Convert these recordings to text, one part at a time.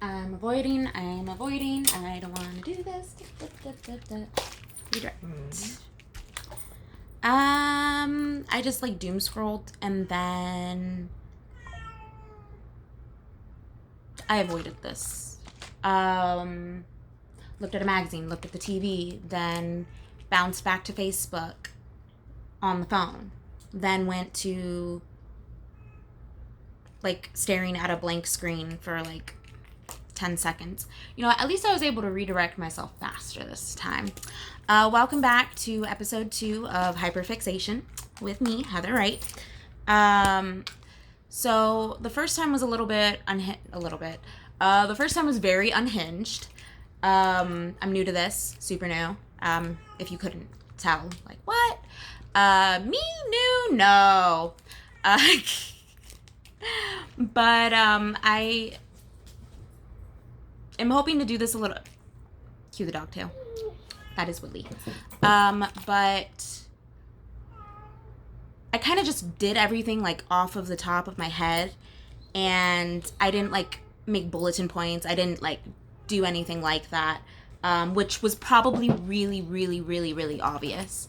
I'm avoiding. I don't want to do this. Redirect. I just like doom scrolled and then I avoided this. Looked at a magazine, looked at the TV, then bounced back to Facebook on the phone, then went to like staring at a blank screen for like 10 seconds. You know, at least I was able to redirect myself faster this time. Welcome back to episode 2 of Hyperfixation with me, Heather Wright. So the first time was the first time was very unhinged. I'm new to this, super new. If you couldn't tell, like, what? Me new? No. But I am hoping to do this a little. Cue the dog tail. That is Woodley. But I kind of just did everything like off of the top of my head, and I didn't like make bulletin points. I didn't like do anything like that, which was probably really, really, really, really obvious.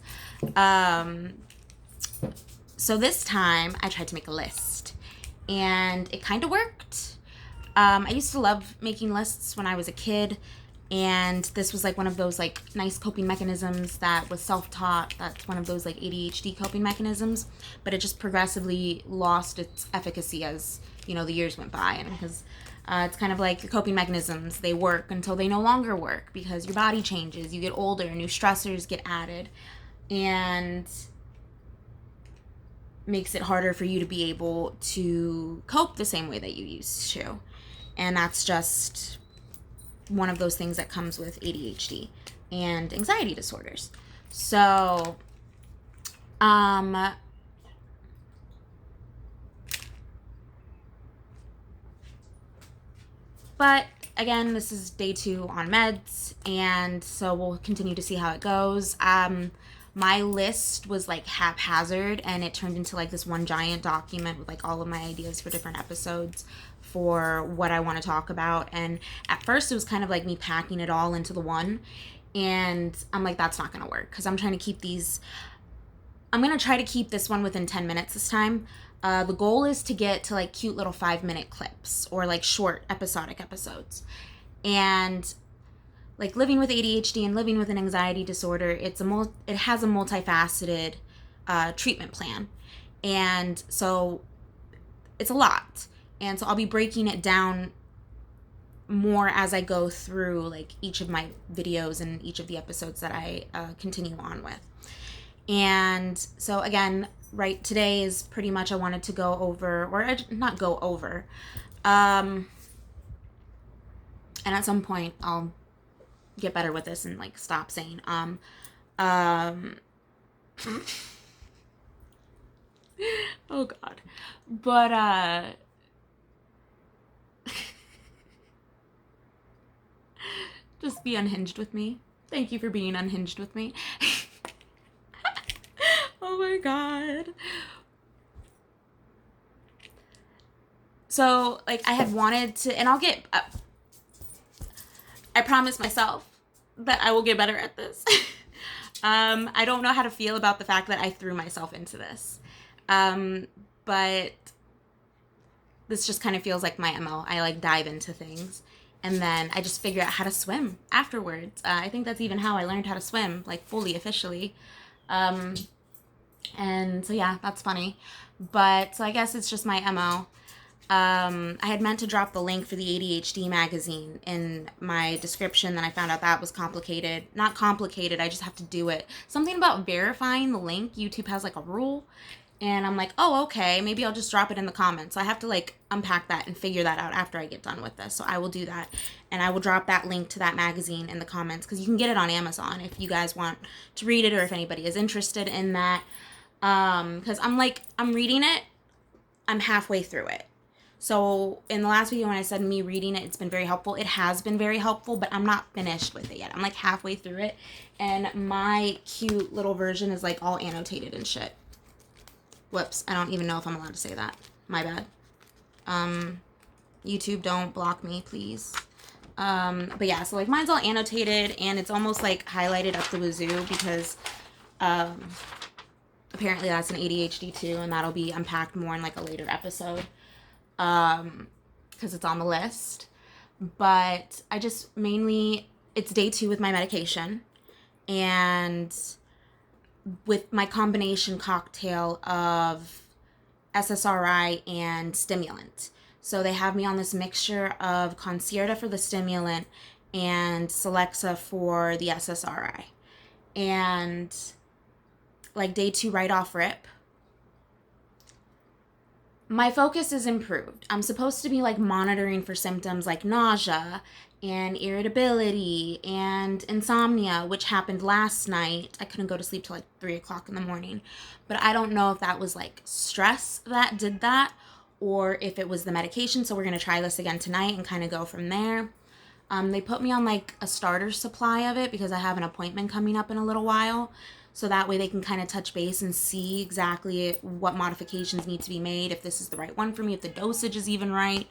So this time I tried to make a list, and it kind of worked. I used to love making lists when I was a kid, and this was like one of those like nice coping mechanisms that was self-taught. That's one of those like ADHD coping mechanisms, but it just progressively lost its efficacy as, you know, the years went by. And because it's kind of like your coping mechanisms, they work until they no longer work because your body changes, you get older, new stressors get added, and makes it harder for you to be able to cope the same way that you used to. And that's just one of those things that comes with ADHD and anxiety disorders. So, but again, this is day 2 on meds, and so we'll continue to see how it goes. My list was like haphazard, and it turned into like this one giant document with like all of my ideas for different episodes for what I want to talk about. And at first it was kind of like me packing it all into the one, and I'm like, that's not gonna work, because I'm gonna try to keep this one within 10 minutes this time. The goal is to get to like cute little 5-minute clips or like short episodic episodes. And like living with ADHD and living with an anxiety disorder, it has a multifaceted treatment plan. And so it's a lot. And so I'll be breaking it down more as I go through like each of my videos and each of the episodes that I continue on with. And so again, right, today is pretty much I wanted to go over, or not go over, and at some point I'll get better with this and like stop saying oh god, but just be unhinged with me. Thank you for being unhinged with me. Oh my god. So like I had wanted to, and I'll get I promise myself that I will get better at this. I don't know how to feel about the fact that I threw myself into this. But this just kind of feels like my MO. I like dive into things, and then I just figure out how to swim afterwards. I think that's even how I learned how to swim, like fully, officially. And so yeah, that's funny. But so I guess it's just my MO. I had meant to drop the link for the ADHD magazine in my description, then I found out that was complicated. Not complicated, I just have to do it. Something about verifying the link, YouTube has like a rule, and I'm like, oh, okay, maybe I'll just drop it in the comments. So I have to like unpack that and figure that out after I get done with this. So I will do that, and I will drop that link to that magazine in the comments, because you can get it on Amazon if you guys want to read it, or if anybody is interested in that. Because I'm reading it, I'm halfway through it. So in the last video when I said me reading it, it's been very helpful. It has been very helpful, but I'm not finished with it yet. I'm like halfway through it, and my cute little version is like all annotated and shit. Whoops, I don't even know if I'm allowed to say that. My bad. YouTube, don't block me, please. But yeah, so like mine's all annotated and it's almost like highlighted up the wazoo because apparently that's an ADHD too, and that'll be unpacked more in like a later episode because it's on the list. But I just mainly, it's day 2 with my medication and with my combination cocktail of SSRI and stimulant. So they have me on this mixture of Concerta for the stimulant and Celexa for the SSRI. And like day 2 right off rip, my focus is improved. I'm supposed to be like monitoring for symptoms like nausea and irritability and insomnia, which happened last night. I couldn't go to sleep till like 3 o'clock in the morning. But I don't know if that was like stress that did that or if it was the medication. So we're going to try this again tonight and kind of go from there. They put me on like a starter supply of it because I have an appointment coming up in a little while. So that way they can kind of touch base and see exactly what modifications need to be made, if this is the right one for me, if the dosage is even right.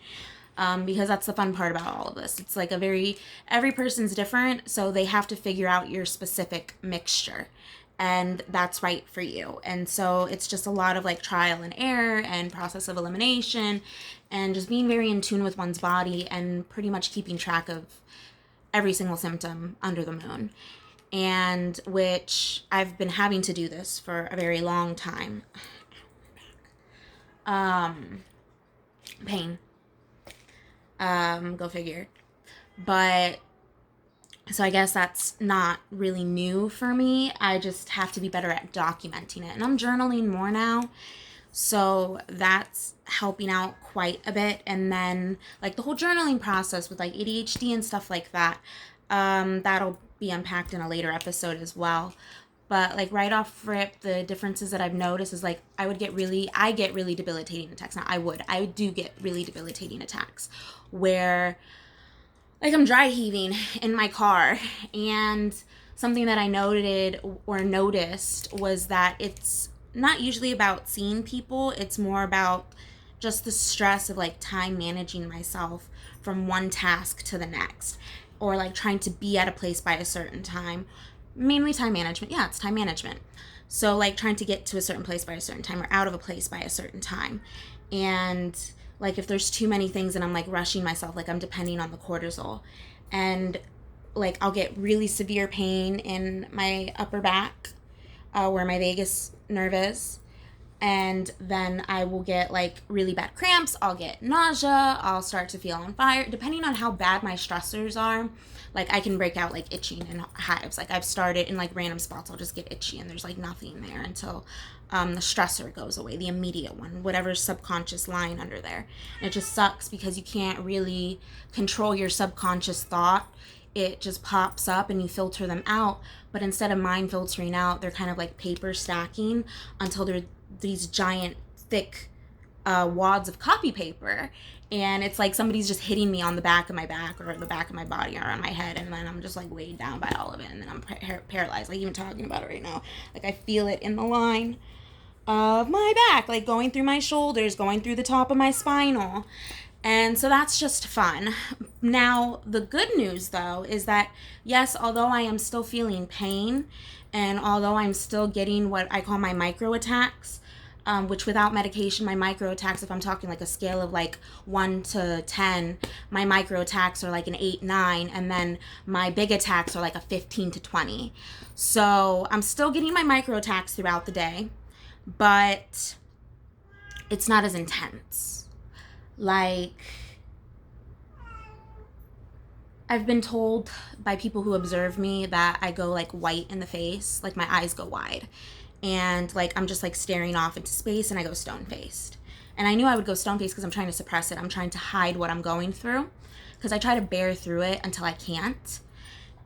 Because that's the fun part about all of this. It's like every person's different, so they have to figure out your specific mixture. And that's right for you. And so it's just a lot of like trial and error and process of elimination and just being very in tune with one's body and pretty much keeping track of every single symptom under the moon. And which I've been having to do this for a very long time. Pain. Go figure. But so I guess that's not really new for me. I just have to be better at documenting it. And I'm journaling more now. So that's helping out quite a bit. And then like the whole journaling process with like ADHD and stuff like that, that'll be unpacked in a later episode as well. But like right off rip, the differences that I've noticed is like I get really debilitating attacks. Now I do get really debilitating attacks where like I'm dry heaving in my car. And something that I noticed was that it's not usually about seeing people. It's more about just the stress of like time managing myself from one task to the next, or like trying to be at a place by a certain time. Mainly time management. Yeah, it's time management. So like trying to get to a certain place by a certain time or out of a place by a certain time. And like if there's too many things and I'm like rushing myself, like I'm depending on the cortisol. And like I'll get really severe pain in my upper back where my vagus nerve is. And then I will get like really bad cramps. I'll get nausea. I'll start to feel on fire. Depending on how bad my stressors are, like I can break out like itching and hives. Like I've started in like random spots, I'll just get itchy and there's like nothing there until the stressor goes away, the immediate one, whatever's subconscious lying under there. And it just sucks because you can't really control your subconscious thought. It just pops up and you filter them out. But instead of mine filtering out, they're kind of like paper stacking until they're these giant thick wads of copy paper, and it's like somebody's just hitting me on the back of my back or the back of my body or on my head, and then I'm just like weighed down by all of it, and then I'm paralyzed. Like even talking about it right now, like I feel it in the line of my back, like going through my shoulders, going through the top of my spinal. And so that's just fun. Now, the good news, though, is that, yes, although I am still feeling pain, and although I'm still getting what I call my micro attacks, which without medication, my micro attacks, if I'm talking like a scale of like 1 to 10, my micro attacks are like an 8, 9, and then my big attacks are like a 15 to 20. So I'm still getting my micro attacks throughout the day, but it's not as intense. Like, I've been told by people who observe me that I go like white in the face, like my eyes go wide, and like I'm just like staring off into space and I go stone-faced. And I knew I would go stone-faced because I'm trying to suppress it. I'm trying to hide what I'm going through because I try to bear through it until I can't.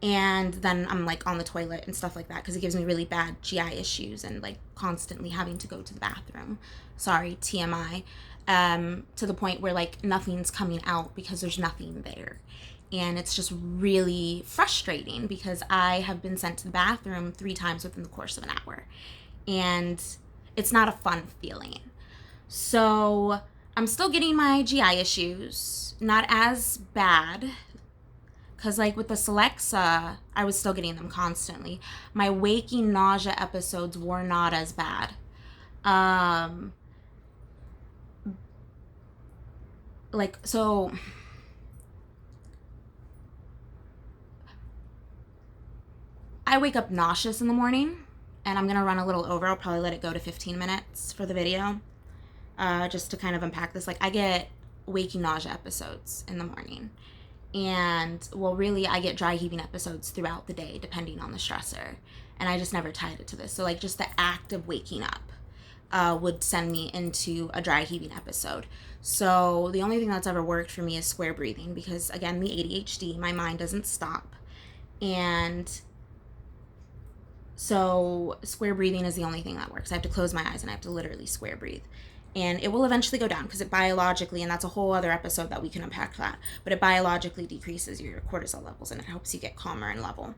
And then I'm like on the toilet and stuff like that because it gives me really bad GI issues and like constantly having to go to the bathroom. Sorry, TMI. To the point where like nothing's coming out because there's nothing there. And it's just really frustrating because I have been sent to the bathroom 3 times within the course of an hour. And it's not a fun feeling. So I'm still getting my GI issues not as bad, because like with the Celexa, I was still getting them constantly. My waking nausea episodes were not as bad. So I wake up nauseous in the morning, and I'm gonna run a little over. I'll probably let it go to 15 minutes for the video, just to kind of unpack this. Like, I get waking nausea episodes in the morning, and well, really, I get dry heaving episodes throughout the day, depending on the stressor, and I just never tied it to this. So like, just the act of waking up would send me into a dry heaving episode. So the only thing that's ever worked for me is square breathing, because again, the ADHD, my mind doesn't stop, and so square breathing is the only thing that works. I have to close my eyes and I have to literally square breathe. And it will eventually go down, because it biologically, and that's a whole other episode that we can unpack that, but it biologically decreases your cortisol levels and it helps you get calmer and level.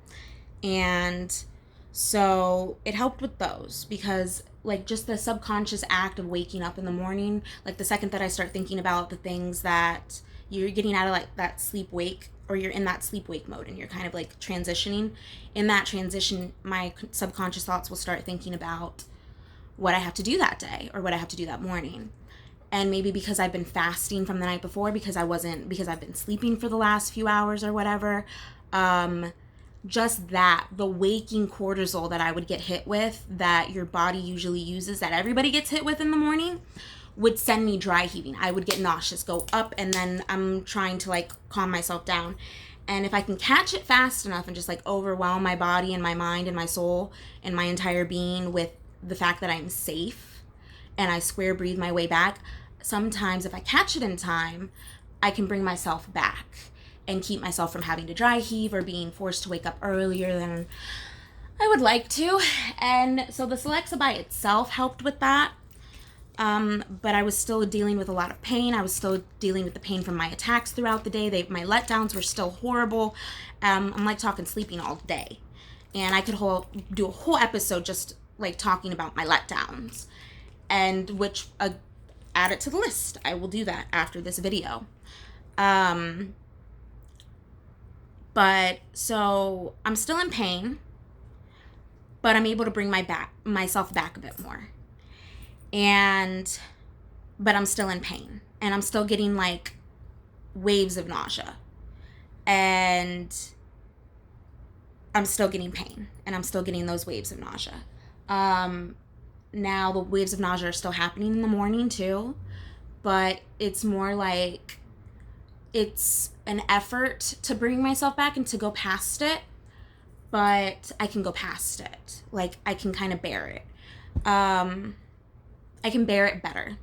And so it helped with those, because like just the subconscious act of waking up in the morning, like the second that I start thinking about the things that you're getting out of like that sleep wake, or you're in that sleep wake mode and you're kind of like transitioning, in that transition my subconscious thoughts will start thinking about what I have to do that day or what I have to do that morning. And maybe because I've been fasting from the night before, because I've been sleeping for the last few hours or whatever, just that, the waking cortisol that I would get hit with, that your body usually uses, that everybody gets hit with in the morning, would send me dry heaving. I would get nauseous, go up, and then I'm trying to like calm myself down. And if I can catch it fast enough and just like overwhelm my body and my mind and my soul and my entire being with the fact that I'm safe, and I square breathe my way back, sometimes if I catch it in time, I can bring myself back and keep myself from having to dry heave or being forced to wake up earlier than I would like to. And so the Celexa by itself helped with that. But I was still dealing with a lot of pain. I was still dealing with the pain from my attacks throughout the day. My letdowns were still horrible. I'm like talking sleeping all day. And I could do a whole episode just like talking about my letdowns, and which add it to the list. I will do that after this video. But so I'm still in pain, but I'm able to bring myself back a bit more. But I'm still in pain, and I'm still getting like waves of nausea, and I'm still getting pain, and I'm still getting those waves of nausea. Now the waves of nausea are still happening in the morning too, but it's more like it's an effort to bring myself back and to go past it, but I can go past it. Like, I can kind of bear it. I can bear it better,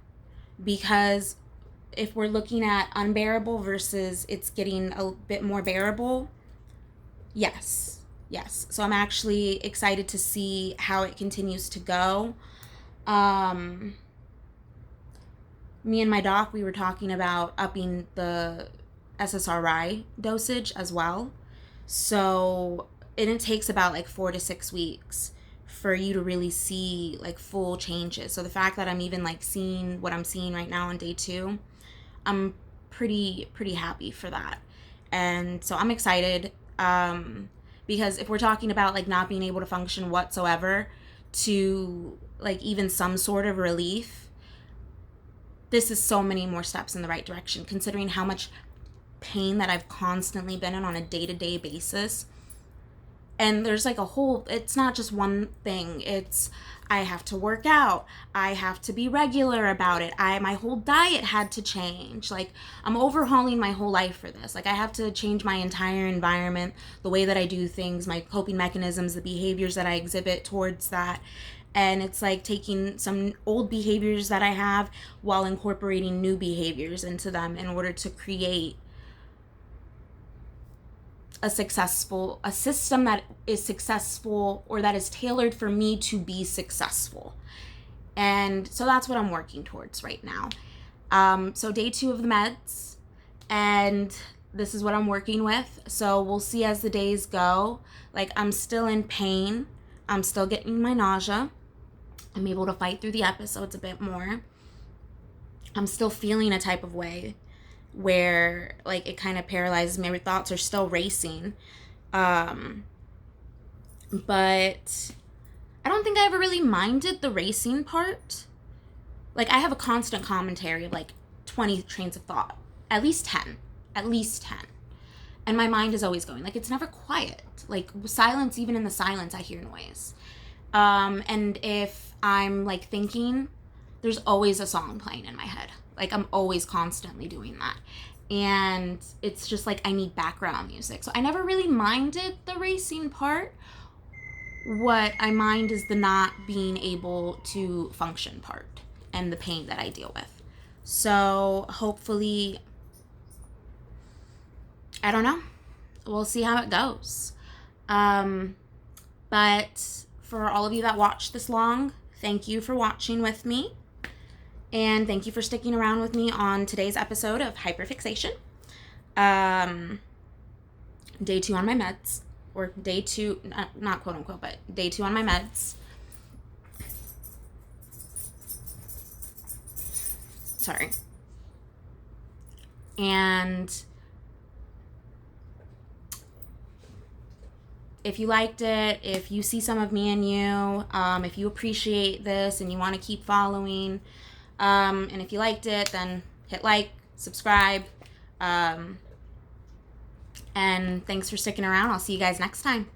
because if we're looking at unbearable versus it's getting a bit more bearable, yes. So I'm actually excited to see how it continues to go. Me and my doc, we were talking about upping the SSRI dosage as well. So, and it takes about like 4 to 6 weeks for you to really see like full changes. So the fact that I'm even like seeing what I'm seeing right now on day 2, I'm pretty happy for that. And so I'm excited, because if we're talking about like not being able to function whatsoever to like even some sort of relief, this is so many more steps in the right direction, considering how much pain that I've constantly been in on a day-to-day basis. And there's like it's not just one thing. It's, I have to work out. I have to be regular about it. My whole diet had to change. Like, I'm overhauling my whole life for this. Like, I have to change my entire environment, the way that I do things, my coping mechanisms, the behaviors that I exhibit towards that. And it's like taking some old behaviors that I have while incorporating new behaviors into them in order to create a system that is successful, or that is tailored for me to be successful. And so that's what I'm working towards right now. So day 2 of the meds, and this is what I'm working with. So we'll see as the days go. Like, I'm still in pain. I'm still getting my nausea. I'm able to fight through the episodes a bit more. I'm still feeling a type of way where like it kind of paralyzes me. My thoughts are still racing. But I don't think I ever really minded the racing part. Like, I have a constant commentary of like 20 trains of thought, at least 10, and my mind is always going. Like, it's never quiet. Like, silence, even in the silence I hear noise. And if I'm like thinking, there's always a song playing in my head. Like, I'm always constantly doing that, and it's just like I need background music. So I never really minded the racing part. What I mind is the not being able to function part and the pain that I deal with. So hopefully, I don't know. We'll see how it goes. But for all of you that watched this long, thank you for watching with me. And thank you for sticking around with me on today's episode of Hyperfixation. Day 2 on my meds. Or day 2, not quote unquote, but day 2 on my meds. Sorry. And if you liked it, if you see some of me in you, if you appreciate this and you want to keep following, and if you liked it, then hit like, subscribe, and thanks for sticking around. I'll see you guys next time.